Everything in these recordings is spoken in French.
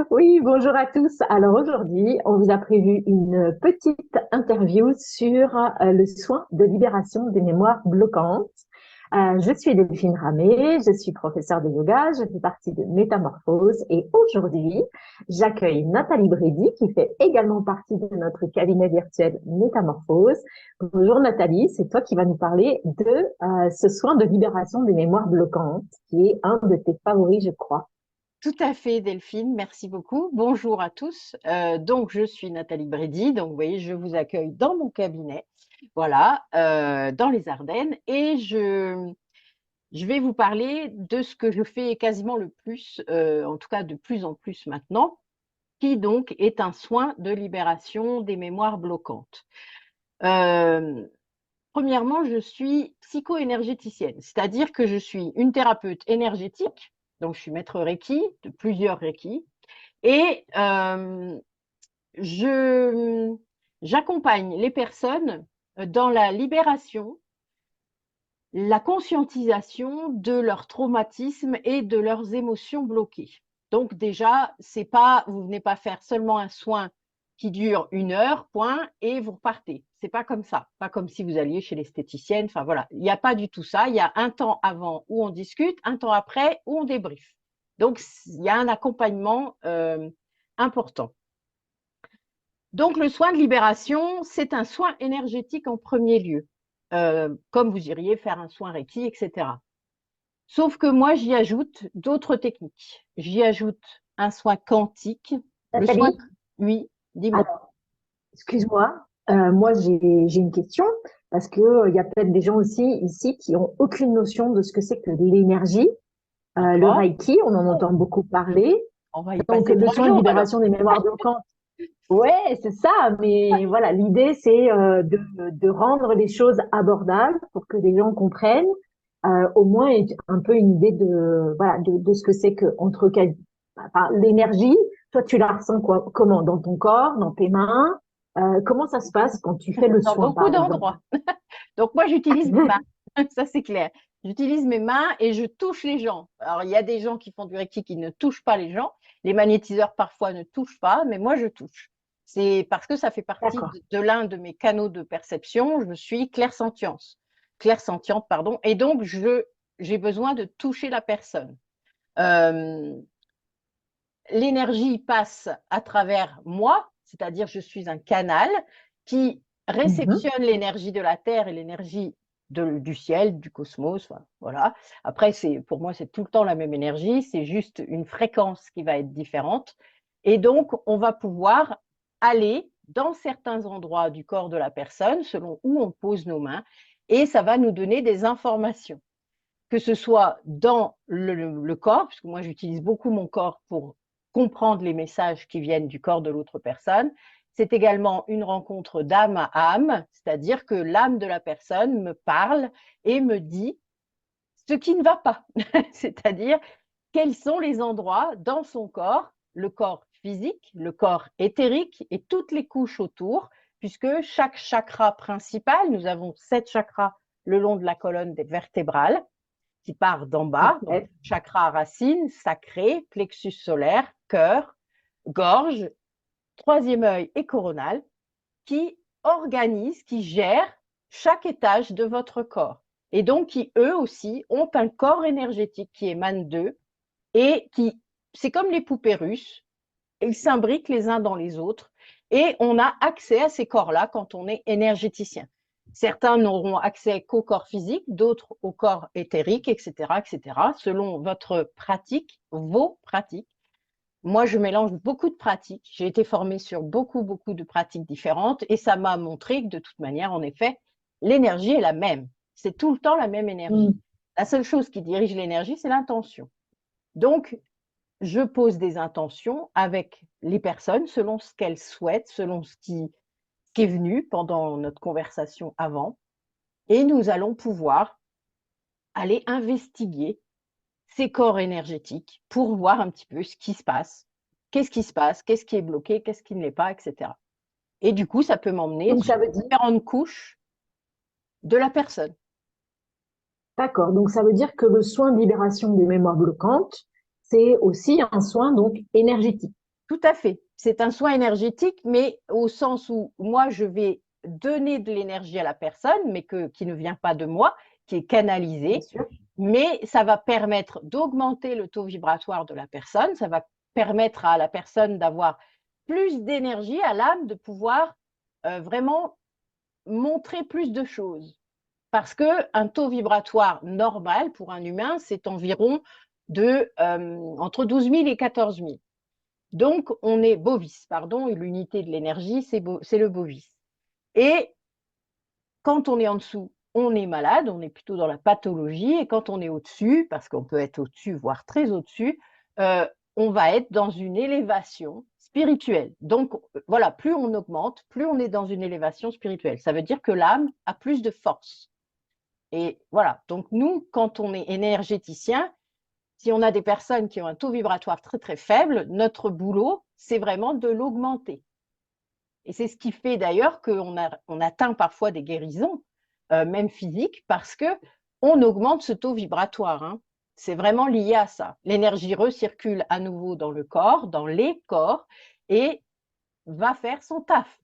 Oui, bonjour à tous. Alors aujourd'hui, on vous a prévu une petite interview sur le soin de libération des mémoires bloquantes. Je suis Delphine Ramé, je suis professeure de yoga, je fais partie de Métamorphose et aujourd'hui, j'accueille Nathalie Brédy qui fait également partie de notre cabinet virtuel Métamorphose. Bonjour Nathalie, c'est toi qui vas nous parler de ce soin de libération des mémoires bloquantes qui est un de tes favoris, je crois. Tout à fait, Delphine, merci beaucoup. Bonjour à tous. Donc, je suis Nathalie Brédy. Donc, vous voyez, je vous accueille dans mon cabinet, voilà, dans les Ardennes. Et je vais vous parler de ce que je fais quasiment le plus, en tout cas de plus en plus maintenant, qui donc est un soin de libération des mémoires bloquantes. Euh, Premièrement, je suis psycho-énergéticienne, c'est-à-dire que je suis une thérapeute énergétique. Donc, je suis maître Reiki, de plusieurs Reiki. Et je, j'accompagne les personnes dans la libération, la conscientisation de leurs traumatismes et de leurs émotions bloquées. Donc déjà, c'est pas, vous venez pas faire seulement un soin qui dure 1 heure, point, et vous repartez. C'est pas comme ça, pas comme si vous alliez chez l'esthéticienne. Enfin voilà, il n'y a pas du tout ça. Il y a un temps avant où on discute, un temps après où on débriefe. Donc il y a un accompagnement important. Donc, le soin de libération, c'est un soin énergétique en premier lieu, comme vous iriez faire un soin Reiki, etc. Sauf que moi, j'y ajoute d'autres techniques. J'y ajoute un soin quantique. Le soin, Nathalie, oui, dis-moi. alors, excuse-moi, moi j'ai une question parce que il y a peut-être des gens aussi ici qui ont aucune notion de ce que c'est que l'énergie. Le D'accord. Reiki, on en Oh, entend beaucoup parler. on va y Donc passer le trois soin de jours alors. libération des mémoires bloquantes. Ouais, c'est ça. Mais voilà, l'idée c'est de rendre les choses abordables pour que les gens comprennent au moins un peu une idée de voilà de ce que c'est que enfin, l'énergie. Toi, tu la ressens quoi, comment? Dans ton corps, dans tes mains? Comment ça se passe quand tu fais le Dans soin, beaucoup par exemple? d'endroits. Donc, moi, j'utilise mes mains. Ça, c'est clair. J'utilise mes mains et je touche les gens. Alors, il y a des gens qui font du Reiki qui ne touchent pas les gens. Les magnétiseurs, parfois, ne touchent pas, mais moi, je touche. C'est parce que ça fait partie D'accord. de l'un de mes canaux de perception. Je suis clairsentiente, pardon. Et donc, j'ai besoin de toucher la personne. Euh, L'énergie passe à travers moi, c'est-à-dire je suis un canal qui Mhm. réceptionne l'énergie de la Terre et l'énergie du ciel, du cosmos. Enfin, voilà. Après, pour moi, c'est tout le temps la même énergie, c'est juste une fréquence qui va être différente. Et donc, on va pouvoir aller dans certains endroits du corps de la personne, selon où on pose nos mains, et ça va nous donner des informations, que ce soit dans le corps, puisque moi j'utilise beaucoup mon corps pour comprendre les messages qui viennent du corps de l'autre personne. C'est également une rencontre d'âme à âme, c'est-à-dire que l'âme de la personne me parle et me dit ce qui ne va pas, c'est-à-dire quels sont les endroits dans son corps, le corps physique, le corps éthérique et toutes les couches autour, puisque chaque chakra principal, nous avons 7 chakras le long de la colonne vertébrale, qui part d'en bas, donc Ouais. chakra racine, sacré, plexus solaire, cœur, gorge, troisième œil et coronal, qui organisent, qui gèrent chaque étage de votre corps. Et donc, qui eux aussi ont un corps énergétique qui émane d'eux et qui, c'est comme les poupées russes, ils s'imbriquent les uns dans les autres et on a accès à ces corps-là quand on est énergéticien. Certains n'auront accès qu'au corps physique, d'autres au corps éthérique, etc., etc., selon votre pratique, vos pratiques. Moi, je mélange beaucoup de pratiques. J'ai été formée sur beaucoup, beaucoup de pratiques différentes et ça m'a montré que de toute manière, en effet, l'énergie est la même. C'est tout le temps la même énergie. Mm. La seule chose qui dirige l'énergie, c'est l'intention. Donc, je pose des intentions avec les personnes selon ce qu'elles souhaitent, selon ce qui est venu pendant notre conversation avant. Et nous allons pouvoir aller investiguer ces corps énergétiques pour voir un petit peu ce qui se passe, qu'est-ce qui se passe, qu'est-ce qui est bloqué, qu'est-ce qui ne l'est pas, etc. Et du coup, ça peut m'emmener Donc sur ça veut dire, différentes couches de la personne. d'accord. Donc ça veut dire que le soin de libération des mémoires bloquantes, c'est aussi un soin donc énergétique. Tout à fait. C'est un soin énergétique, mais au sens où moi, je vais donner de l'énergie à la personne, mais qui ne vient pas de moi, qui est bien canalisée, sûr. mais ça va permettre d'augmenter le taux vibratoire de la personne, ça va permettre à la personne d'avoir plus d'énergie, à l'âme, de pouvoir vraiment montrer plus de choses. Parce qu'un taux vibratoire normal pour un humain, c'est environ entre 12 000 et 14 000. Donc, on est bovis, pardon, l'unité de l'énergie, c'est le bovis. Et quand on est en dessous, on est malade, on est plutôt dans la pathologie. Et quand on est au-dessus, parce qu'on peut être au-dessus, voire très au-dessus, on va être dans une élévation spirituelle. Donc, voilà, plus on augmente, plus on est dans une élévation spirituelle. Ça veut dire que l'âme a plus de force. Et voilà, donc nous, quand on est énergéticien, si on a des personnes qui ont un taux vibratoire très très faible, notre boulot, c'est vraiment de l'augmenter. Et c'est ce qui fait d'ailleurs qu'on atteint parfois des guérisons, même physiques, parce qu'on augmente ce taux vibratoire. Hein. C'est vraiment lié à ça. L'énergie recircule à nouveau dans le corps, dans les corps, et va faire son taf.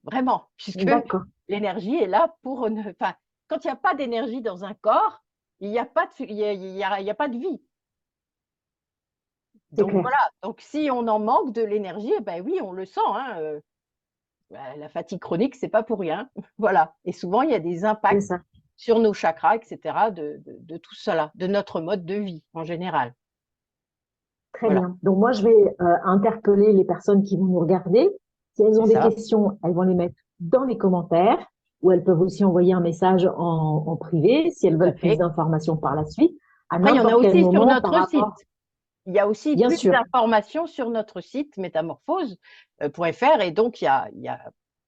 Vraiment, puisque D'accord, l'énergie est là pour… Enfin, quand il n'y a pas d'énergie dans un corps, il n'y a, pas de, il y a pas de vie. c'est Donc clair. voilà, donc si on en manque de l'énergie, eh ben oui, on le sent. Hein, la fatigue chronique, c'est pas pour rien. Voilà. Et souvent, il y a des C'est impacts ça. sur nos chakras, etc., de tout cela, de notre mode de vie en général. Très Voilà, bien. Donc moi, je vais interpeller les personnes qui vont nous regarder. Si elles c'est ont des ça, questions, elles vont les mettre dans les commentaires ou elles peuvent aussi envoyer un message en privé si elles tout à veulent plus fait. d'informations par la suite, à Après, il y en a n'importe quel aussi sur moment par notre site. rapport, Il y a aussi bien plus sûr. d'informations sur notre site métamorphose.fr et donc il y a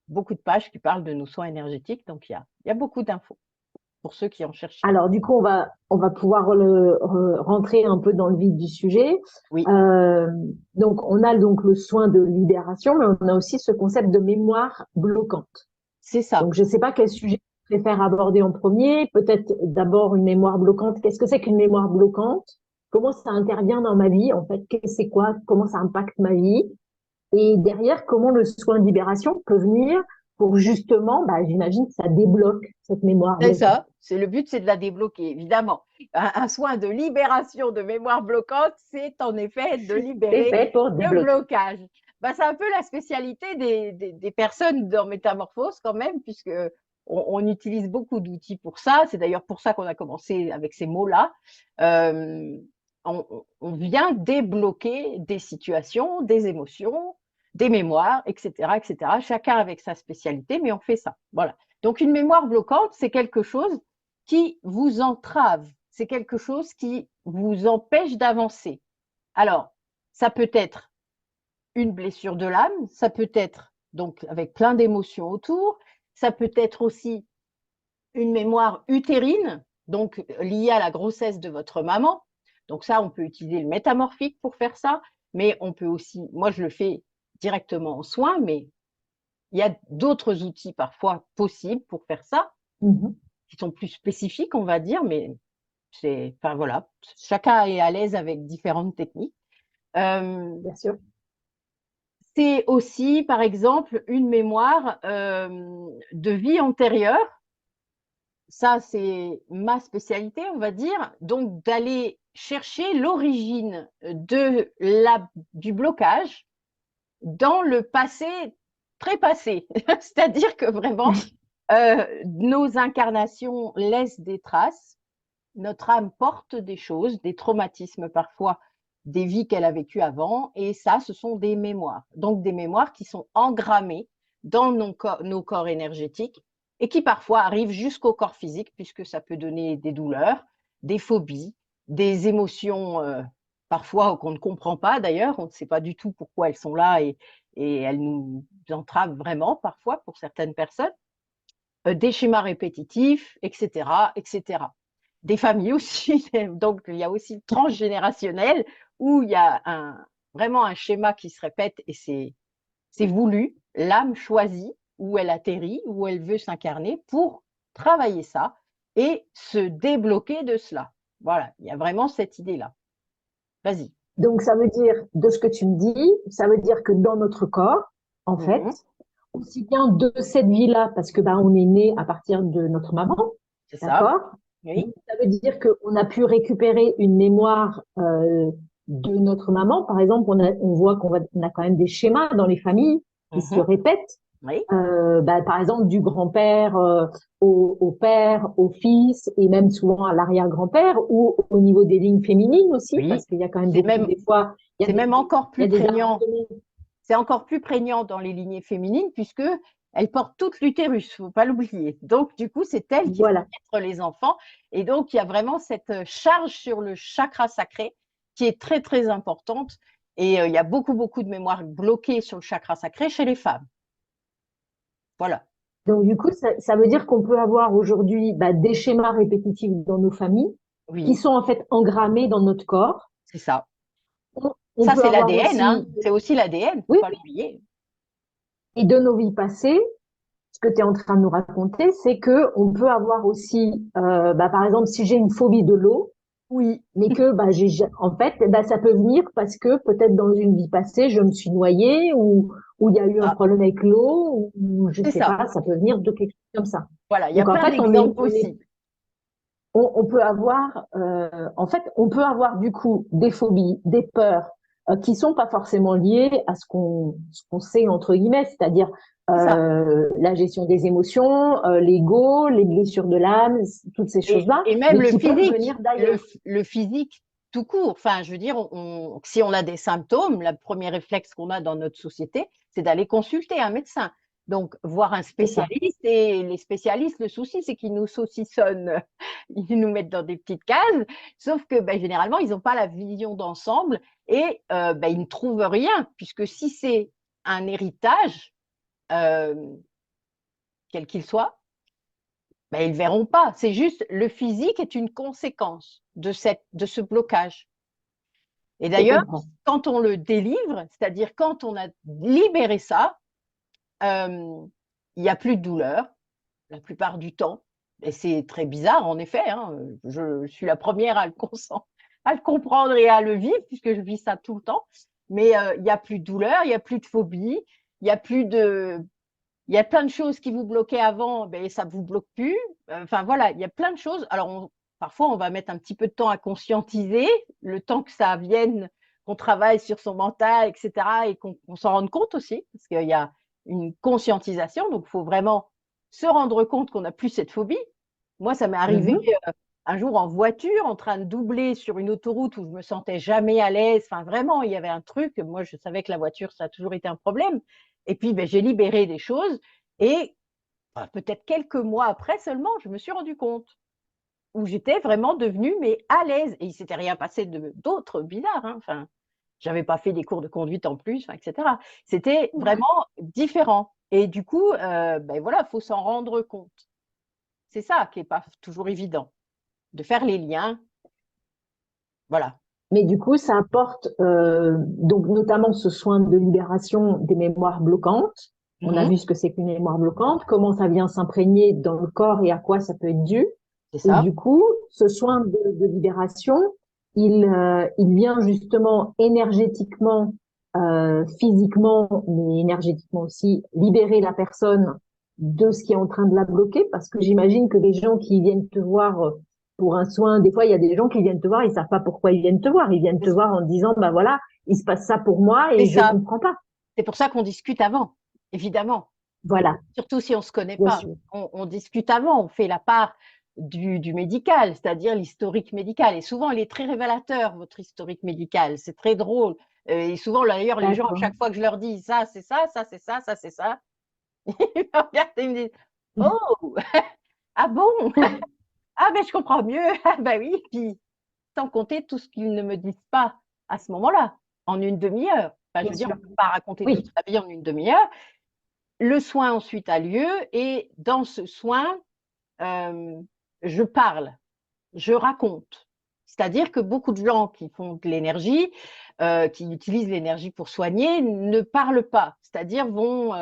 beaucoup de pages qui parlent de nos soins énergétiques. Donc il y a beaucoup d'infos pour ceux qui en cherchent un. Alors du coup, on va pouvoir rentrer un peu dans le vif du sujet. Oui, Euh, donc on a donc le soin de libération, mais on a aussi ce concept de mémoire bloquante. c'est ça. Donc, je ne sais pas quel sujet je préfère aborder en premier. Peut-être d'abord une mémoire bloquante. Qu'est-ce que c'est qu'une mémoire bloquante? Comment ça intervient dans ma vie? En fait, c'est quoi? Comment ça impacte ma vie? Et derrière, comment le soin de libération peut venir pour justement, bah, j'imagine que ça débloque cette mémoire C'est bloquante. ça. Le but, c'est de la débloquer, évidemment. Un soin de libération de mémoire bloquante, c'est en effet de C'est libérer fait pour le débloquer. blocage. Ben, c'est un peu la spécialité des personnes dans Métamorphose quand même, puisque on utilise beaucoup d'outils pour ça. C'est d'ailleurs pour ça qu'on a commencé avec ces mots-là. Euh, on vient débloquer des situations, des émotions, des mémoires, etc., etc. Chacun avec sa spécialité, mais on fait ça. Voilà. Donc, une mémoire bloquante, c'est quelque chose qui vous entrave, c'est quelque chose qui vous empêche d'avancer. Alors, ça peut être une blessure de l'âme, ça peut être donc avec plein d'émotions autour, ça peut être aussi une mémoire utérine, donc liée à la grossesse de votre maman. Donc ça, on peut utiliser le métamorphique pour faire ça, mais on peut aussi, moi je le fais directement en soins, mais il y a d'autres outils parfois possibles pour faire ça, Mhm, qui sont plus spécifiques, on va dire, mais enfin voilà, chacun est à l'aise avec différentes techniques. Euh, bien sûr. c'est aussi, par exemple, une mémoire de vie antérieure. Ça, c'est ma spécialité, on va dire. Donc, d'aller chercher l'origine du blocage dans le passé très passé. C'est-à-dire que vraiment, nos incarnations laissent des traces. Notre âme porte des choses, des traumatismes parfois, des vies qu'elle a vécues avant, et ça, ce sont des mémoires. Donc des mémoires qui sont engrammées dans nos corps énergétiques et qui parfois arrivent jusqu'au corps physique, puisque ça peut donner des douleurs, des phobies, des émotions parfois qu'on ne comprend pas d'ailleurs, on ne sait pas du tout pourquoi elles sont là et elles nous entravent vraiment parfois pour certaines personnes des schémas répétitifs, etc., etc. Des familles aussi, donc il y a aussi le transgénérationnel où il y a vraiment un schéma qui se répète et c'est voulu, l'âme choisit où elle atterrit, où elle veut s'incarner pour travailler ça et se débloquer de cela. Voilà, il y a vraiment cette idée-là. Vas-y. Donc, ça veut dire, de ce que tu me dis, ça veut dire que dans notre corps, en fait, Mhm. aussi bien de cette vie-là, parce que bah, on est né à partir de notre maman, C'est ça, d'accord? oui. Donc, ça veut dire qu'on a pu récupérer une mémoire de notre maman. Par exemple, on voit on a quand même des schémas dans les familles qui se Mhm. répètent. Oui, Bah, par exemple, du grand-père au père, au fils, et même souvent à l'arrière-grand-père, ou au niveau des lignes féminines aussi, oui. parce qu'il y a quand même C'est beaucoup, même, des fois, c'est même encore il y plus a des prégnant. appartements. C'est encore plus prégnant dans les lignées féminines puisque elles portent toute l'utérus, faut pas l'oublier. Donc, du coup, c'est elles qui font Voilà. naître les enfants. Et donc, il y a vraiment cette charge sur le chakra sacré qui est très, très importante. Et il y a beaucoup, beaucoup de mémoire bloquée sur le chakra sacré chez les femmes. Voilà. Donc, du coup, ça veut dire qu'on peut avoir aujourd'hui bah, des schémas répétitifs dans nos familles qui Oui, sont en fait engrammés dans notre corps. c'est ça. On Ça, peut c'est avoir l'ADN, hein. aussi, C'est aussi l'ADN, faut oui, pas l'oublier. et de nos vies passées, ce que tu es en train de nous raconter, c'est que on peut avoir aussi, bah, par exemple, si j'ai une phobie de l'eau, Oui. mais que bah, en fait, bah, ça peut venir parce que peut-être dans une vie passée, je me suis noyée ou il y a eu un Ah, problème avec l'eau ou je c'est sais ça. pas, ça peut venir de quelque chose comme ça. Voilà, il y a Donc en plein fait, d'exemples possibles. on peut avoir, en fait, on peut avoir du coup des phobies, des peurs qui sont pas forcément liées à ce qu'on sait entre guillemets, c'est-à-dire C'est ça. la gestion des émotions, l'ego, les blessures de l'âme, toutes ces choses-là, Et même mais qui peuvent venir d'ailleurs. le physique tout court. Enfin, je veux dire, si on a des symptômes, le premier réflexe qu'on a dans notre société, c'est d'aller consulter un médecin. Donc, voir un C'est ça. spécialiste. Et les spécialistes, le souci, c'est qu'ils nous saucissonnent, ils nous mettent dans des petites cases. Sauf que ben, généralement, ils n'ont pas la vision d'ensemble et ben, ils ne trouvent rien, puisque si c'est un héritage, euh, quel qu'il soit, ben, ils ne verront pas. C'est juste le physique est une conséquence de ce blocage. Et Je d'ailleurs, comprends. quand on le délivre, c'est-à-dire quand on a libéré ça, euh, il n'y a plus de douleur la plupart du temps. Et c'est très bizarre, en effet. Hein, je suis la première à le comprendre et à le vivre, puisque je vis ça tout le temps. Mais il n'y a plus de douleur, il n'y a plus de phobie, il n'y a plus de, il y a plein de choses qui vous bloquaient avant, ben, ça ne vous bloque plus. Enfin voilà, il y a plein de choses. Alors parfois, on va mettre un petit peu de temps à conscientiser, le temps que ça vienne, qu'on travaille sur son mental, etc. Et qu'on s'en rende compte aussi, parce qu'il y a une conscientisation. Donc, il faut vraiment se rendre compte qu'on n'a plus cette phobie. Moi, ça m'est arrivé Mhm. un jour en voiture, en train de doubler sur une autoroute où je me sentais jamais à l'aise. Enfin, vraiment, il y avait un truc. Moi, je savais que la voiture, ça a toujours été un problème. Et puis, ben, j'ai libéré des choses. Et peut-être quelques mois après seulement, je me suis rendu compte où j'étais vraiment devenue mais à l'aise. Et il s'était rien passé d'autres bizarres. Hein. Enfin, j'avais pas fait des cours de conduite en plus, enfin, etc. C'était vraiment différent. Et du coup, ben voilà, faut s'en rendre compte. C'est ça qui est pas toujours évident, de faire les liens. Voilà. Mais du coup, ça apporte donc notamment ce soin de libération des mémoires bloquantes. On a Mhm. vu ce que c'est qu'une mémoire bloquante, comment ça vient s'imprégner dans le corps et à quoi ça peut être dû. C'est Et ça. du coup, ce soin de libération, il vient justement énergétiquement, physiquement, mais énergétiquement aussi, libérer la personne de ce qui est en train de la bloquer, parce que j'imagine que les gens qui viennent te voir pour un soin, des fois, il y a des gens qui viennent te voir, ils savent pas pourquoi ils viennent te voir. Ils viennent te voir en disant, bah voilà, il se passe ça pour moi C'est et je ça. comprends pas. C'est pour ça qu'on discute avant, évidemment. Voilà, Surtout si on ne se connaît bien pas. sûr. On discute avant, on fait la part du médical, c'est-à-dire l'historique médical. Et souvent, il est très révélateur, votre historique médical. C'est très drôle. Et souvent, d'ailleurs, les gens, à D'accord. chaque fois que je leur dis ça, c'est ça, ça, c'est ça, ça, c'est ça, ils me regardent et ils me disent oh, ah bon? Ah, ben je comprends mieux. Ah, ben oui. Puis, sans compter tout ce qu'ils ne me disent pas à ce moment-là, en une demi-heure. Enfin, je Bien veux dire, sûr. on ne peut pas raconter toute Oui. sa vie en une demi-heure. Le soin ensuite a lieu et dans ce soin, euh, je parle, je raconte. C'est-à-dire que beaucoup de gens qui font de l'énergie, qui utilisent l'énergie pour soigner, ne parlent pas. C'est-à-dire vont,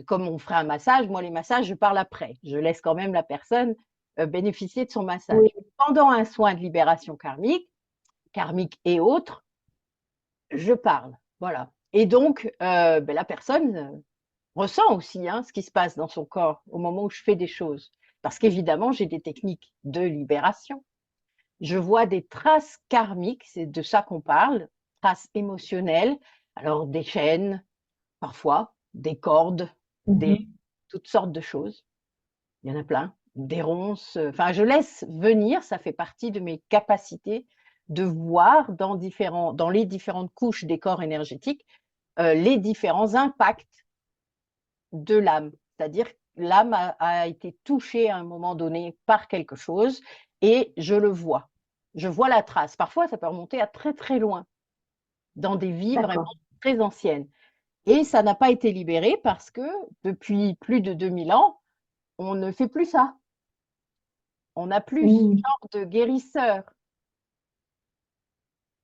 comme on ferait un massage, moi les massages, je parle après. Je laisse quand même la personne bénéficier de son massage. Oui. Pendant un soin de libération karmique, karmique et autres, je parle. Voilà. Et donc, ben, la personne ressent aussi hein, ce qui se passe dans son corps au moment où je fais des choses. Parce qu'évidemment, j'ai des techniques de libération. Je vois des traces karmiques, c'est de ça qu'on parle, traces émotionnelles, alors des chaînes, parfois, des cordes, Mhm. toutes sortes de choses. Il y en a plein, des ronces. Enfin, je laisse venir, ça fait partie de mes capacités de voir dans les différentes couches des corps énergétiques les différents impacts de l'âme. C'est-à-dire que l'âme a été touchée à un moment donné par quelque chose et je le vois. Je vois la trace. Parfois, ça peut remonter à très très loin, dans des vies vraiment D'accord. très anciennes. Et ça n'a pas été libéré parce que depuis plus de 2000 ans, on ne fait plus ça. On n'a plus ce Mhm. genre de guérisseur.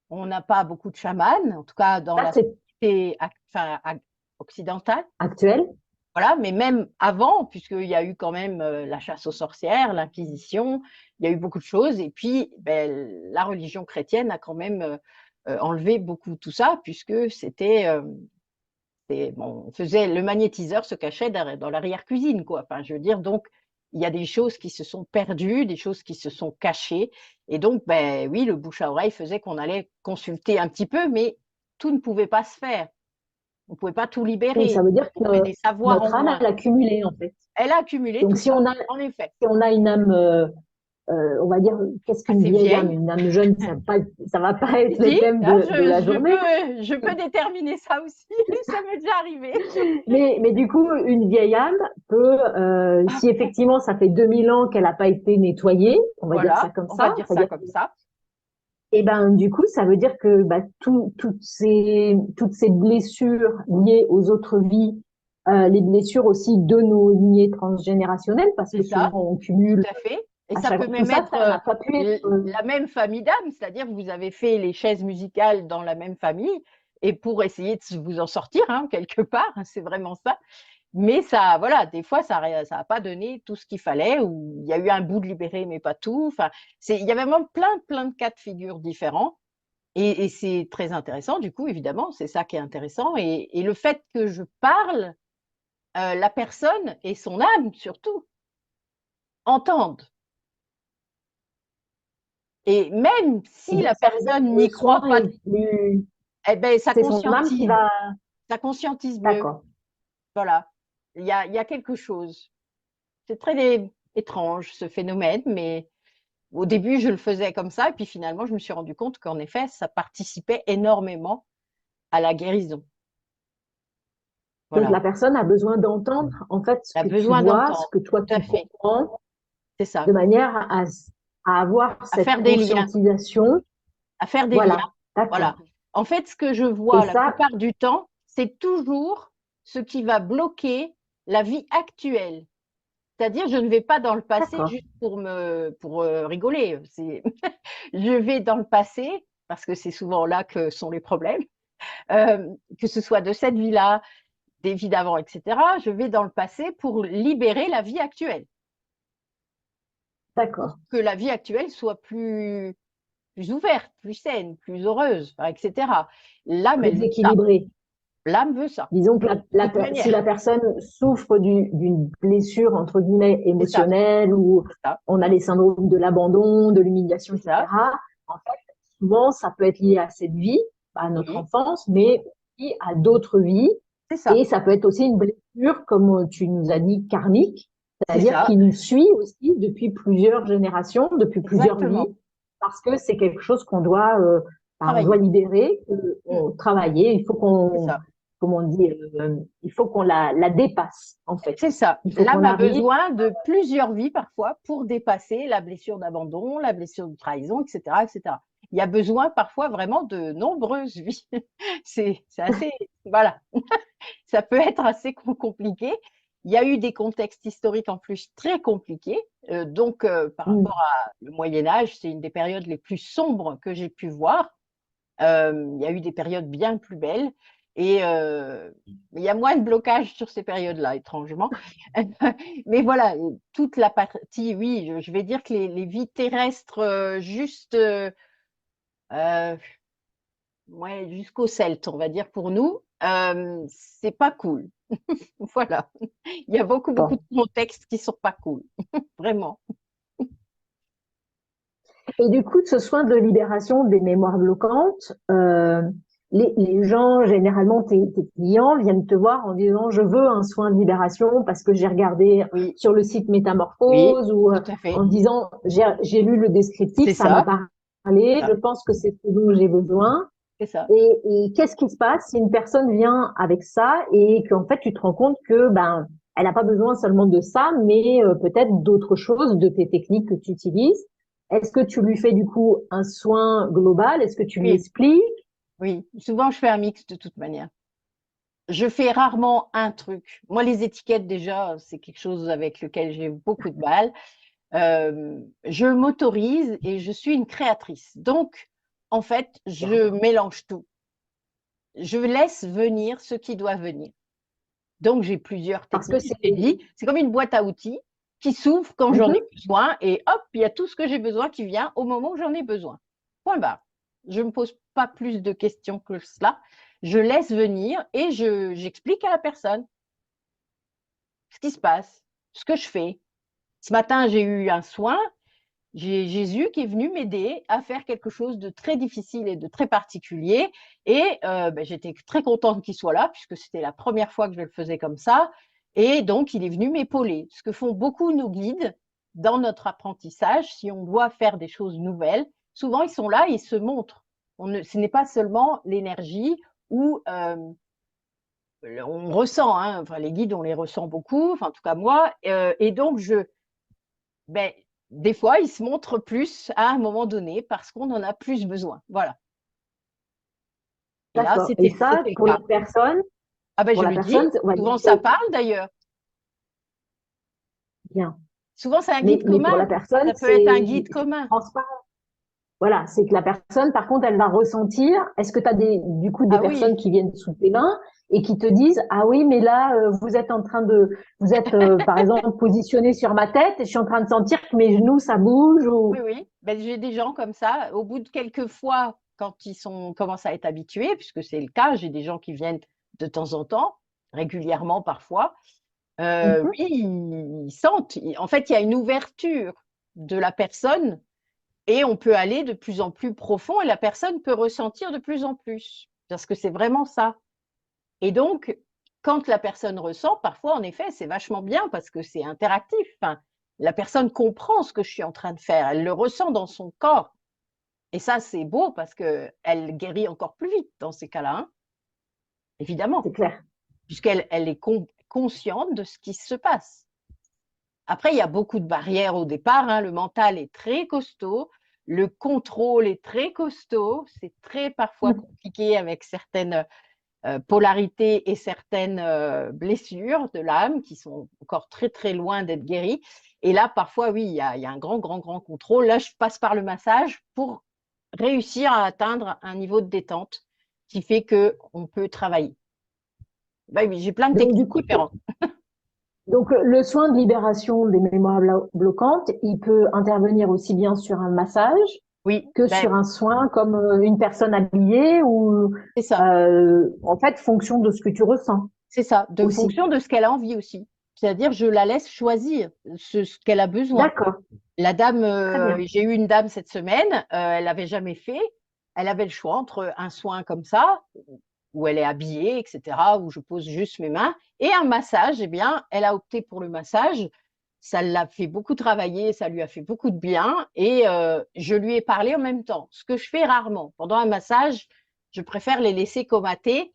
On n'a pas beaucoup de chamans, en tout cas dans Ça, la c'est société enfin, occidentale. actuel. Voilà, mais même avant, puisqu'il y a eu quand même la chasse aux sorcières, l'Inquisition, il y a eu beaucoup de choses. Et puis, ben, la religion chrétienne a quand même enlevé beaucoup tout ça, puisque bon, on faisait le magnétiseur se cachait dans l'arrière-cuisine, quoi. Enfin, je veux dire, donc il y a des choses qui se sont perdues, des choses qui se sont cachées, et donc, ben oui, le bouche à oreille faisait qu'on allait consulter un petit peu, mais tout ne pouvait pas se faire. On ne pouvait pas tout Oui, libérer. ça veut dire On avait que des savoirs en notre âme, moins. elle a cumulé, en fait. Elle a accumulé Donc, tout ça, en effet. si on a une âme, on va dire, qu'est-ce qu'une Assez vieille âme? vieille. Une âme jeune, ça va pas être le Si, thème hein, de la journée. je peux déterminer ça aussi. Ça m'est déjà arrivé. Mais du coup, une vieille âme peut, si effectivement ça fait 2000 ans qu'elle n'a pas été nettoyée, on va dire ça Voilà, comme on va ça, dire ça c'est-à-dire, comme ça. et ben du coup, ça veut dire que bah, toutes ces blessures liées aux autres vies, les blessures aussi de nos lignées transgénérationnelles, parce C'est que ça, souvent on tout cumule à fait. Et à ça chaque peut tout même ça, être ça n'a pas pu être. la même famille d'âmes, c'est-à-dire que vous avez fait les chaises musicales dans la même famille et pour essayer de vous en sortir, hein, quelque part, c'est vraiment ça. Mais ça, voilà, des fois, ça n'a pas donné tout ce qu'il fallait, ou il y a eu un bout de libéré, mais pas tout. Enfin, il y avait vraiment plein de cas de figure différents. Et c'est très intéressant, du coup, évidemment, c'est ça qui est intéressant. Et le fait que je parle, la personne et son âme, surtout, entendent. Et même Et si donc la ça veut dire personne que le n'y croit soin pas, est plus. eh ben, C'est son âme qui va. ça conscientise mieux. D'accord. Voilà, il y a quelque chose. C'est très étrange, ce phénomène, mais au début, je le faisais comme ça, et puis finalement, je me suis rendu compte qu'en effet, ça participait énormément à la guérison. Donc Voilà, la personne a besoin d'entendre en fait ce elle a que tu besoin vois, ce d'entendre, que toi tout à tu fait, comprends, c'est ça. de manière à avoir À cette faire des liens, conscientisation. à faire des liens. Voilà, d'accord. Voilà. En fait, ce que je Et vois la ça, plupart du temps, c'est toujours ce qui va bloquer la vie actuelle. C'est-à-dire, je ne vais pas dans le passé d'accord. juste pour rigoler. Je vais dans le passé, parce que c'est souvent là que sont les problèmes, que ce soit de cette vie-là, des vies d'avant, etc. Je vais dans le passé pour libérer la vie actuelle, pour D'accord. que la vie actuelle soit plus ouverte, plus saine, plus heureuse, etc. L'âme, elle Plus veut ça. équilibré. L'âme veut ça, Disons que de toute si manière. la personne souffre d'une blessure, entre guillemets, C'est ça, émotionnelle, ou c'est ça, on a les syndromes de l'abandon, de l'humiliation, c'est ça. etc., en fait, souvent, ça peut être lié à cette vie, à notre Oui, enfance, mais aussi à d'autres vies. c'est ça, Et ça peut être aussi une blessure, comme tu nous as dit, karmique, c'est c'est-à-dire ça, qui nous suit aussi depuis plusieurs générations, depuis plusieurs exactement. vies, parce que c'est quelque chose on doit Travailler, libérer, travailler. Il faut c'est qu'on, ça. comment on dit, il faut qu'on la dépasse, en fait. C'est ça. Il faut qu'on L'âme a arrive. besoin de plusieurs vies parfois pour dépasser la blessure d'abandon, la blessure de trahison, etc., etc. Il y a besoin parfois vraiment de nombreuses vies. C'est assez, voilà, ça peut être assez compliqué. Il y a eu des contextes historiques en plus très compliqués. Par Mm. rapport à le Moyen Âge, c'est une des périodes les plus sombres que j'ai pu voir. Il y a eu des périodes bien plus belles et il y a moins de blocage sur ces périodes-là, étrangement. Mais voilà, toute la partie, oui, je vais dire que les vies terrestres, juste, euh, ouais, jusqu'au celte, on va dire pour nous, c'est pas cool. Voilà. Il y a beaucoup, beaucoup de Bon. contextes qui sont pas cool. Vraiment. Et du coup, ce soin de libération des mémoires bloquantes, les gens, généralement, tes clients viennent te voir en disant, je veux un soin de libération parce que j'ai regardé Oui, sur le site oui, Métamorphose ou tout à fait. en disant, j'ai lu le descriptif, C'est ça m'a ça, parlé, ça, je pense que c'est ce dont j'ai besoin. c'est ça. Et qu'est-ce qui se passe si une personne vient avec ça et qu'en fait, tu te rends compte que, ben, elle n'a pas besoin seulement de ça, mais peut-être d'autres choses, de tes techniques que tu utilises. Est-ce que tu lui fais du coup un soin global? Est-ce que tu lui Oui, expliques? oui. Souvent, je fais un mix de toute manière. Je fais rarement un truc. Moi, les étiquettes, déjà, c'est quelque chose avec lequel j'ai beaucoup de mal. Je m'autorise et je suis une créatrice. Donc, en fait, je D'accord. mélange tout. Je laisse venir ce qui doit venir. Donc, j'ai plusieurs Parce que techniques. c'est... Je t'ai dit, c'est comme une boîte à outils qui s'ouvre quand j'en ai Mhm. besoin et hop, il y a tout ce que j'ai besoin qui vient au moment où j'en ai besoin. Point barre. Je ne me pose pas plus de questions que cela. Je laisse venir et j'explique à la personne ce qui se passe, ce que je fais. Ce matin, j'ai eu un soin. J'ai Jésus qui est venu m'aider à faire quelque chose de très difficile et de très particulier. Et j'étais très contente qu'il soit là, puisque c'était la première fois que je le faisais comme ça. Et donc, il est venu m'épauler. Ce que font beaucoup nos guides dans notre apprentissage, si on doit faire des choses nouvelles, souvent ils sont là et ils se montrent. Ce n'est pas seulement l'énergie ou on ressent, hein, enfin, les guides, on les ressent beaucoup, enfin, en tout cas moi. Et donc, ben, des fois, ils se montrent plus à un moment donné parce qu'on en a plus besoin. Voilà. Et là, D'accord. Et ça, c'était le cas. Ah ben, pour je la lui dis, personne, ouais, souvent ça parle d'ailleurs. bien. Souvent, c'est un guide Mais pour la commun. personne, Ça peut être un c'est guide commun. transparent. Voilà, c'est que la personne, par contre, elle va ressentir. Est-ce que tu as du coup des Ah personnes oui, qui viennent sous tes mains et qui te disent, ah oui, mais là, vous êtes en train vous êtes par exemple positionné sur ma tête et je suis en train de sentir que mes genoux ça bouge oui, ou oui. Ben, j'ai des gens comme ça. Au bout de quelques fois, quand commencent à être habitués, puisque c'est le cas, j'ai des gens qui viennent de temps en temps, régulièrement parfois. Mhm. Oui, ils sentent. En fait, il y a une ouverture de la personne. Et on peut aller de plus en plus profond et la personne peut ressentir de plus en plus. Parce que c'est vraiment ça. Et donc, quand la personne ressent, parfois, en effet, c'est vachement bien parce que c'est interactif. Enfin, la personne comprend ce que je suis en train de faire. Elle le ressent dans son corps. Et ça, c'est beau parce qu'elle guérit encore plus vite dans ces cas-là, hein, C'est évidemment, clair. puisqu'elle est consciente de ce qui se passe. Après, il y a beaucoup de barrières au départ, hein. Le mental est très costaud, le contrôle est très costaud, c'est très parfois Mhm. compliqué avec certaines polarités et certaines blessures de l'âme qui sont encore très très loin d'être guéries. Et là, parfois, oui, il y a un grand, grand, grand contrôle. Là, je passe par le massage pour réussir à atteindre un niveau de détente qui fait qu'on peut travailler. Ben oui, j'ai plein de Donc du techniques coup, différentes. donc le soin de libération des mémoires bloquantes, il peut intervenir aussi bien sur un massage Oui, que ben, sur un soin comme une personne habillée ou c'est ça. en fait fonction de ce que tu ressens C'est ça, de aussi. fonction de ce qu'elle a envie aussi. C'est-à-dire, je la laisse choisir ce qu'elle a besoin. D'accord, La dame, très bien. j'ai eu une dame cette semaine, elle n'avait jamais fait. Elle avait le choix entre un soin comme ça, où elle est habillée, etc., où je pose juste mes mains, et un massage. Eh bien, elle a opté pour le massage. Ça l'a fait beaucoup travailler, ça lui a fait beaucoup de bien, et je lui ai parlé en même temps. Ce que je fais rarement. Pendant un massage, je préfère les laisser comater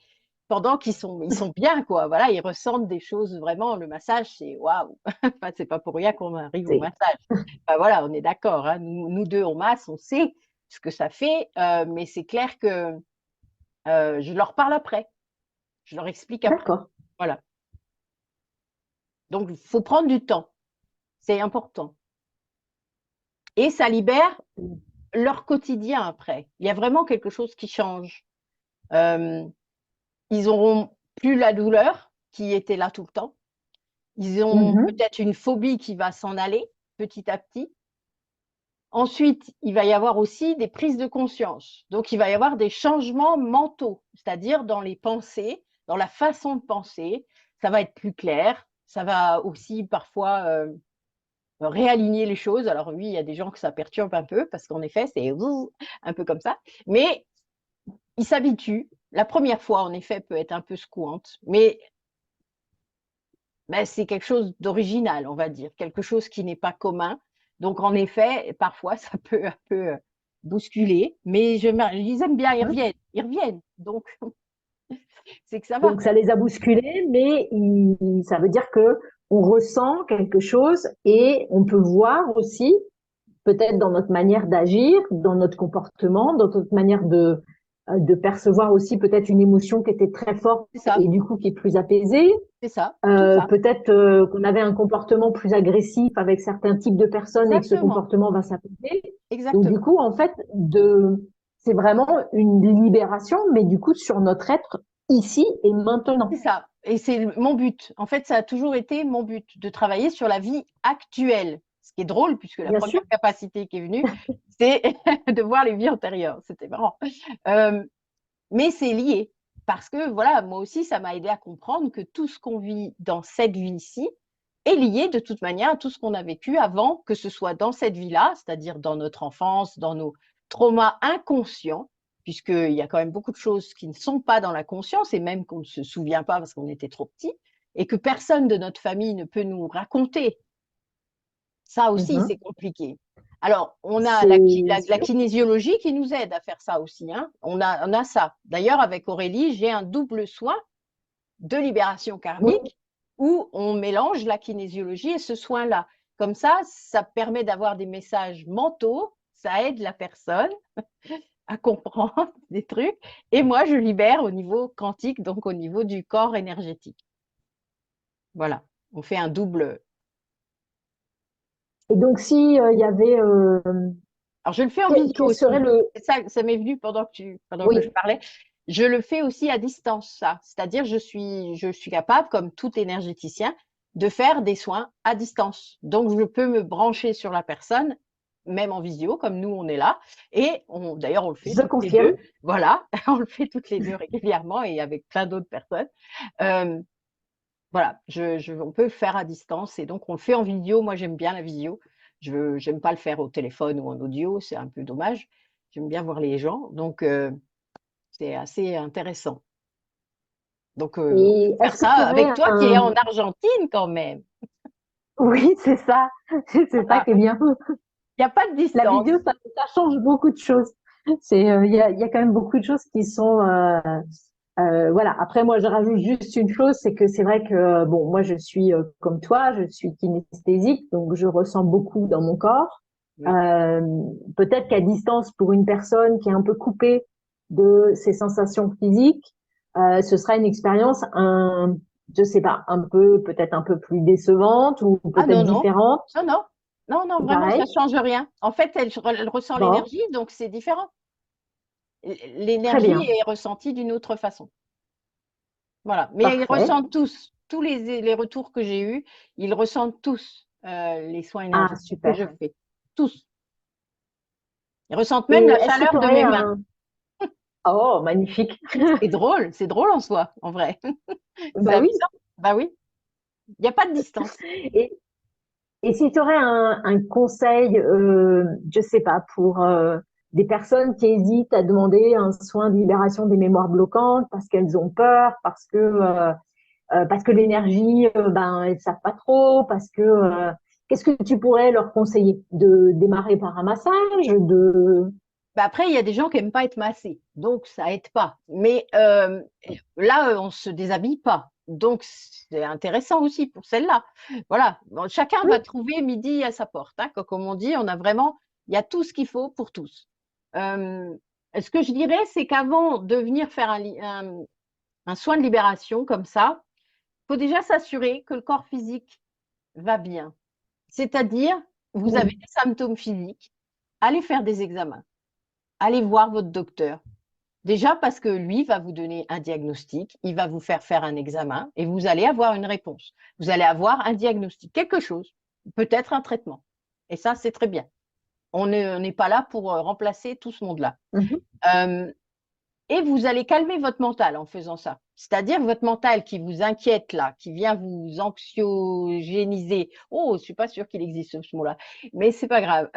pendant ils sont bien, quoi. Voilà, ils ressentent des choses vraiment. Le massage, c'est waouh. Enfin, c'est pas pour rien qu'on arrive au C'est massage. Enfin, voilà, on est d'accord, hein. Nous deux, on masse, on sait ce que ça fait, mais c'est clair que je leur parle après. Je leur explique après. d'accord. Voilà. Donc, il faut prendre du temps. C'est important. Et ça libère leur quotidien après. Il y a vraiment quelque chose qui change. Euh, ils n'auront plus la douleur qui était là tout le temps. Ils ont Mhm. peut-être une phobie qui va s'en aller petit à petit. Ensuite, il va y avoir aussi des prises de conscience. Donc, il va y avoir des changements mentaux, c'est-à-dire dans les pensées, dans la façon de penser. Ça va être plus clair. Ça va aussi parfois réaligner les choses. Alors oui, il y a des gens que ça perturbe un peu parce qu'en effet, c'est un peu comme ça. Mais ils s'habituent. La première fois, en effet, peut être un peu secouante, mais ben, c'est quelque chose d'original, on va dire, quelque chose qui n'est pas commun. Donc, en effet, parfois, ça peut un peu bousculer, mais ils aiment bien, Hein. ils reviennent. Donc, c'est que ça va. Donc ça les a bousculés, mais ça veut dire que on ressent quelque chose et on peut voir aussi, peut-être dans notre manière d'agir, dans notre comportement, dans notre manière de percevoir aussi peut-être une émotion qui était très forte C'est ça, et du coup qui est plus apaisée. c'est ça, tout ça. Peut-être qu'on avait un comportement plus agressif avec certains types de personnes et que ce Exactement, comportement va s'apaiser. Donc du exactement. coup, en fait, c'est vraiment une libération, mais du coup sur notre être ici et C'est maintenant. ça. Et c'est mon but. En fait, ça a toujours été mon but de travailler sur la vie actuelle. Ce qui est drôle, puisque la Bien sûr. première capacité qui est venue, c'est de voir les vies antérieures. C'était marrant. Euh, mais c'est lié. Parce que, voilà, moi aussi, ça m'a aidé à comprendre que tout ce qu'on vit dans cette vie-ci est lié de toute manière à tout ce qu'on a vécu avant, que ce soit dans cette vie-là, c'est-à-dire dans notre enfance, dans nos traumas inconscients, puisqu'il y a quand même beaucoup de choses qui ne sont pas dans la conscience et même qu'on ne se souvient pas parce qu'on était trop petit, et que personne de notre famille ne peut nous raconter. Ça aussi, Mhm. c'est compliqué. Alors, on a C'est la sûr. kinésiologie qui nous aide à faire ça aussi, hein. On a ça. D'ailleurs, avec Aurélie, j'ai un double soin de libération Oui. karmique où on mélange la kinésiologie et ce soin-là. Comme ça permet d'avoir des messages mentaux, ça aide la personne à comprendre des trucs. Et moi, je libère au niveau quantique, donc au niveau du corps énergétique. Voilà, on fait un double. Et donc, si il y avait, Alors, je le fais en visio quel serait aussi. le, Ça m'est venu pendant que je oui, parlais. Je le fais aussi à distance, ça. C'est-à-dire, je suis capable, comme tout énergéticien, de faire des soins à distance. Donc, je peux me brancher sur la personne, même en visio, comme nous, on est là. Et d'ailleurs, on le fait je toutes les deux. confirme. Voilà, on le fait toutes les deux régulièrement et avec plein d'autres personnes. Euh, voilà, on peut le faire à distance et donc on le fait en vidéo. Moi, j'aime bien la vidéo. Je n'aime pas le faire au téléphone ou en audio, c'est un peu dommage. J'aime bien voir les gens, donc c'est assez intéressant. Donc, on peut Et faire est-ce que ça tu aurais avec toi qui es en Argentine quand même. oui, c'est ça, c'est ça Voilà. qui est bien. Il n'y a pas de La distance. vidéo, ça change beaucoup de choses. Il y a quand même beaucoup de choses qui sont, voilà. Après, moi, je rajoute juste une chose, c'est que c'est vrai que, bon, moi, je suis comme toi, je suis kinesthésique, donc je ressens beaucoup dans mon corps. Oui. Euh, Peut-être qu'à distance, pour une personne qui est un peu coupée de ses sensations physiques, ce sera une expérience, je sais pas, peut-être un peu plus décevante ou Ah peut-être non, non, différente. non, non, non, non, C'est vraiment, ça pareil. ne change rien. En fait, elle ressent Bon, l'énergie, donc c'est différent. très L'énergie bien. est ressentie d'une autre façon. Voilà. Mais ils Parfait. ressentent tous les retours que j'ai eus, ils ressentent tous les soins Ah, énergétiques que super. je fais. Tous. Ils ressentent même Et la est-ce que tu chaleur de aurais mes mains. un... Oh, magnifique. C'est drôle en soi, en vrai. C'est Bah oui. amusant. Bah oui, il n'y a pas de distance. Et, et si tu aurais un conseil, je sais pas, pour des personnes qui hésitent à demander un soin de libération des mémoires bloquantes parce qu'elles ont peur, parce que l'énergie, ben, elles savent pas trop, qu'est-ce que tu pourrais leur conseiller? De démarrer par un massage, de... Bah après, il y a des gens qui n'aiment pas être massés, donc ça aide pas. Mais là, on se déshabille pas. Donc, c'est intéressant aussi pour celle-là. Voilà. Bon, chacun Oui, va trouver midi à sa porte, hein. Comme on dit, on a vraiment, il y a tout ce qu'il faut pour tous. Euh, Ce que je dirais, c'est qu'avant de venir faire un soin de libération comme ça, il faut déjà s'assurer que le corps physique va bien. C'est-à-dire, vous avez oui. des symptômes physiques, allez faire des examens, allez voir votre docteur. Déjà parce que lui va vous donner un diagnostic, il va vous faire faire un examen et vous allez avoir une réponse. Vous allez avoir un diagnostic, quelque chose, peut-être un traitement. Et ça, c'est très bien. On n'est pas là pour remplacer tout ce monde-là. Mhm. Euh, et vous allez calmer votre mental en faisant ça. C'est-à-dire votre mental qui vous inquiète là, qui vient vous anxiogéniser. Oh, je suis pas sûre qu'il existe ce mot-là, mais c'est pas grave.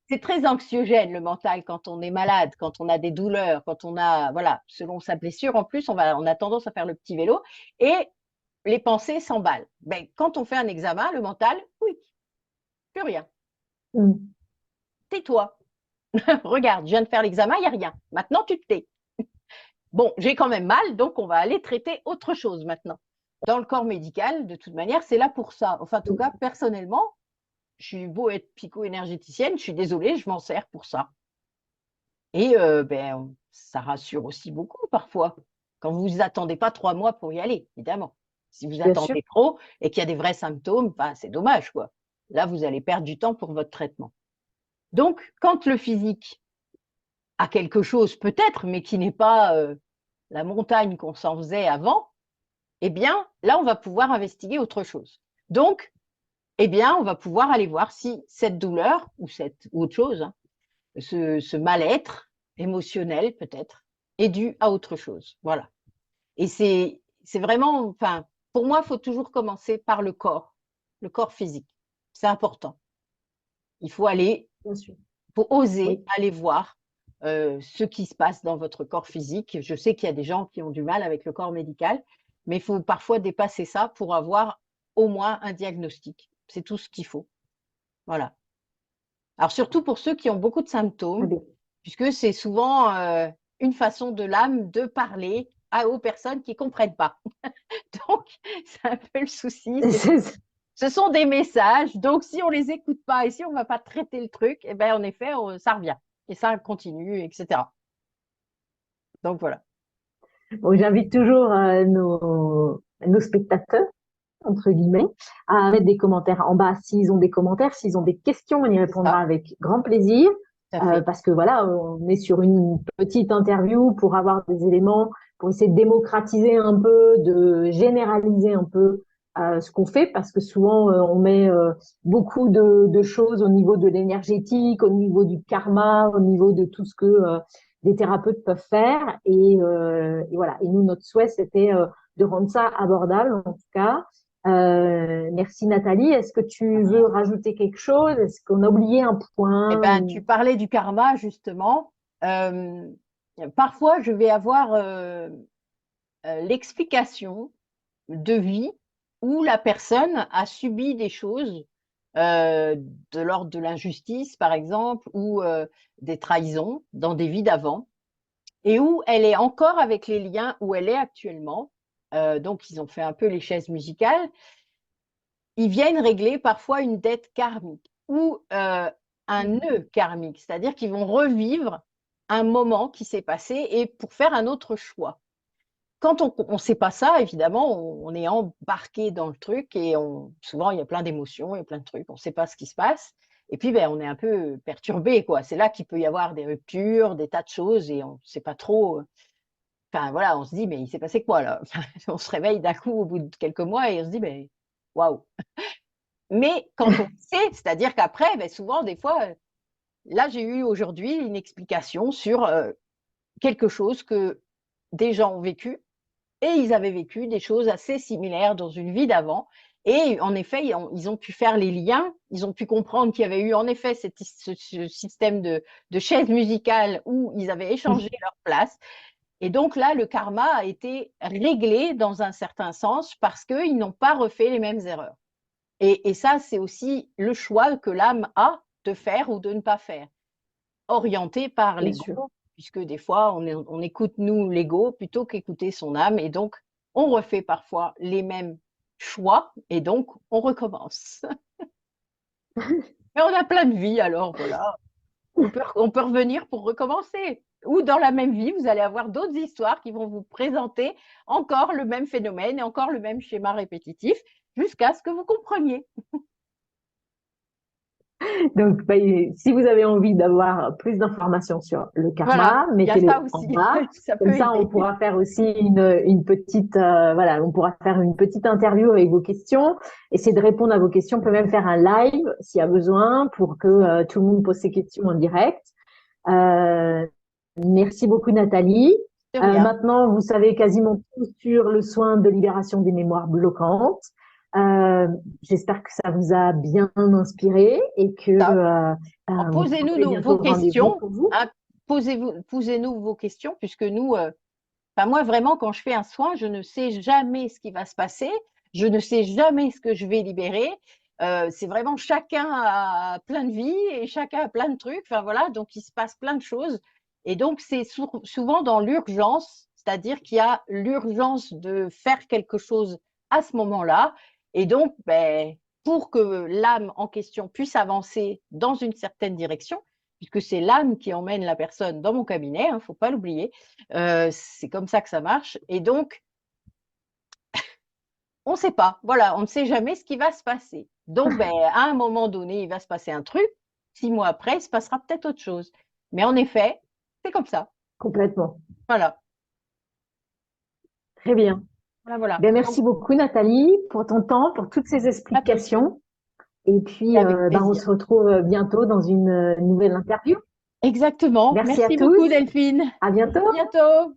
C'est très anxiogène le mental quand on est malade, quand on a des douleurs, quand on a, voilà, selon sa blessure. En plus, on a tendance à faire le petit vélo et les pensées s'emballent. Ben, quand on fait un examen, le mental, oui, plus rien. Mhm. Tais-toi. Regarde, je viens de faire l'examen, il n'y a rien. Maintenant, tu te tais. Bon, j'ai quand même mal, donc on va aller traiter autre chose maintenant. Dans le corps médical, de toute manière, c'est là pour ça. Enfin, en tout cas, personnellement, je suis beau être psycho-énergéticienne, je suis désolée, je m'en sers pour ça. Et ben, ça rassure aussi beaucoup parfois, quand vous ne vous attendez pas 3 mois pour y aller, évidemment. Si vous Bien sûr. attendez trop et qu'il y a des vrais symptômes, ben, c'est dommage, quoi. Là, vous allez perdre du temps pour votre traitement. Donc, quand le physique a quelque chose, peut-être, mais qui n'est pas la montagne qu'on s'en faisait avant, eh bien, là, on va pouvoir investiguer autre chose. Donc, eh bien, on va pouvoir aller voir si cette douleur ou autre chose, hein, ce mal-être émotionnel peut-être, est dû à autre chose. Voilà. Et c'est vraiment, enfin, pour moi, il faut toujours commencer par le corps physique. C'est important. Il faut aller, Bien sûr. faut oser Oui. aller voir ce qui se passe dans votre corps physique. Je sais qu'il y a des gens qui ont du mal avec le corps médical, mais il faut parfois dépasser ça pour avoir au moins un diagnostic. C'est tout ce qu'il faut. Voilà. Alors surtout pour ceux qui ont beaucoup de Très symptômes, bien. puisque c'est souvent une façon de l'âme de parler aux personnes qui ne comprennent pas. Donc, c'est un peu le souci. Ce sont des messages, donc si on ne les écoute pas et si on ne va pas traiter le truc, eh ben, en effet, ça revient. Et ça continue, etc. Donc voilà. Bon, j'invite toujours nos spectateurs, entre guillemets, à mettre des commentaires en bas s'ils ont des commentaires, s'ils ont des questions, on y C'est répondra ça, avec grand plaisir, tout à fait. parce que voilà, on est sur une petite interview pour avoir des éléments, pour essayer de démocratiser un peu, de généraliser un peu ce qu'on fait, parce que souvent on met beaucoup de choses au niveau de l'énergétique, au niveau du karma, au niveau de tout ce que des thérapeutes peuvent faire, et voilà. Et nous, notre souhait, c'était de rendre ça abordable, en tout cas. Merci Nathalie. Est-ce que tu veux rajouter quelque chose? Est-ce qu'on a oublié un Eh point ben, tu parlais du karma, justement. Euh, Parfois, je vais avoir l'explication de vie où la personne a subi des choses euh, de l'ordre de l'injustice, par exemple, ou des trahisons dans des vies d'avant, et où elle est encore avec les liens où elle est actuellement. Donc, ils ont fait un peu les chaises musicales. Ils viennent régler parfois une dette karmique ou un nœud karmique, c'est-à-dire qu'ils vont revivre un moment qui s'est passé et pour faire un autre choix. Quand on ne sait pas ça, évidemment, on est embarqué dans le truc et souvent il y a plein d'émotions, il y a plein de trucs, on ne sait pas ce qui se passe. Et puis, ben, on est un peu perturbé, quoi. C'est là qu'il peut y avoir des ruptures, des tas de choses et on ne sait pas trop. Enfin, voilà, on se dit, mais il s'est passé quoi là? Enfin, on se réveille d'un coup au bout de quelques mois et on se dit, mais waouh! Mais quand on sait, c'est-à-dire qu'après, ben, souvent, des fois, là, j'ai eu aujourd'hui une explication sur quelque chose que des gens ont vécu et ils avaient vécu des choses assez similaires dans une vie d'avant. Et en effet, ils ont pu faire les liens, ils ont pu comprendre qu'il y avait eu en effet ce système de chaise musicale où ils avaient échangé leur place. Et donc là, le karma a été réglé dans un certain sens parce qu'ils n'ont pas refait les mêmes erreurs. Et ça, c'est aussi le choix que l'âme a de faire ou de ne pas faire, orienté par bien sûr. l'ego, puisque des fois, on écoute, nous, l'ego, plutôt qu'écouter son âme. Et donc, on refait parfois les mêmes choix et donc, on recommence. Mais on a plein de vies, alors voilà, on peut revenir pour recommencer. Ou dans la même vie, vous allez avoir d'autres histoires qui vont vous présenter encore le même phénomène et encore le même schéma répétitif jusqu'à ce que vous compreniez. Donc, si vous avez envie d'avoir plus d'informations sur le Voilà, karma, il y a mettez-les ça en aussi. bas. Ça Comme peut ça, on aider. pourra faire aussi une petite, voilà, on pourra faire une petite interview avec vos questions, essayer de répondre à vos questions. On peut même faire un live s'il y a besoin pour que tout le monde pose ses questions en direct. Euh, Merci beaucoup, Nathalie. De rien. Maintenant, vous savez quasiment tout sur le soin de libération des mémoires bloquantes. Euh, J'espère que ça vous a bien inspiré et que Ça. Alors, vous posez-nous aurez vos bientôt rendez-vous questions. pour vous. Hein, posez-nous vos questions, puisque nous, enfin, moi, vraiment, quand je fais un soin, je ne sais jamais ce qui va se passer. Je ne sais jamais ce que je vais libérer. C'est vraiment chacun a plein de vies et chacun a plein de trucs. Enfin, voilà, donc il se passe plein de choses. Et donc, c'est souvent dans l'urgence, c'est-à-dire qu'il y a l'urgence de faire quelque chose à ce moment-là. Et donc, ben, pour que l'âme en question puisse avancer dans une certaine direction, puisque c'est l'âme qui emmène la personne dans mon cabinet, il ne faut pas l'oublier, c'est comme ça que ça marche. Et donc, on ne sait pas. Voilà, on ne sait jamais ce qui va se passer. Donc, ben, à un moment donné, il va se passer un truc. 6 mois après, il se passera peut-être autre chose. Mais en effet, c'est comme ça. Complètement. Voilà. Très bien. Voilà, voilà. Ben, Donc, merci beaucoup, Nathalie, pour ton temps, pour toutes ces pas de souci. explications. Et puis, Avec ben, on plaisir. se retrouve bientôt dans une nouvelle interview. Exactement. Merci à Merci beaucoup, tous. Delphine. À bientôt. À bientôt.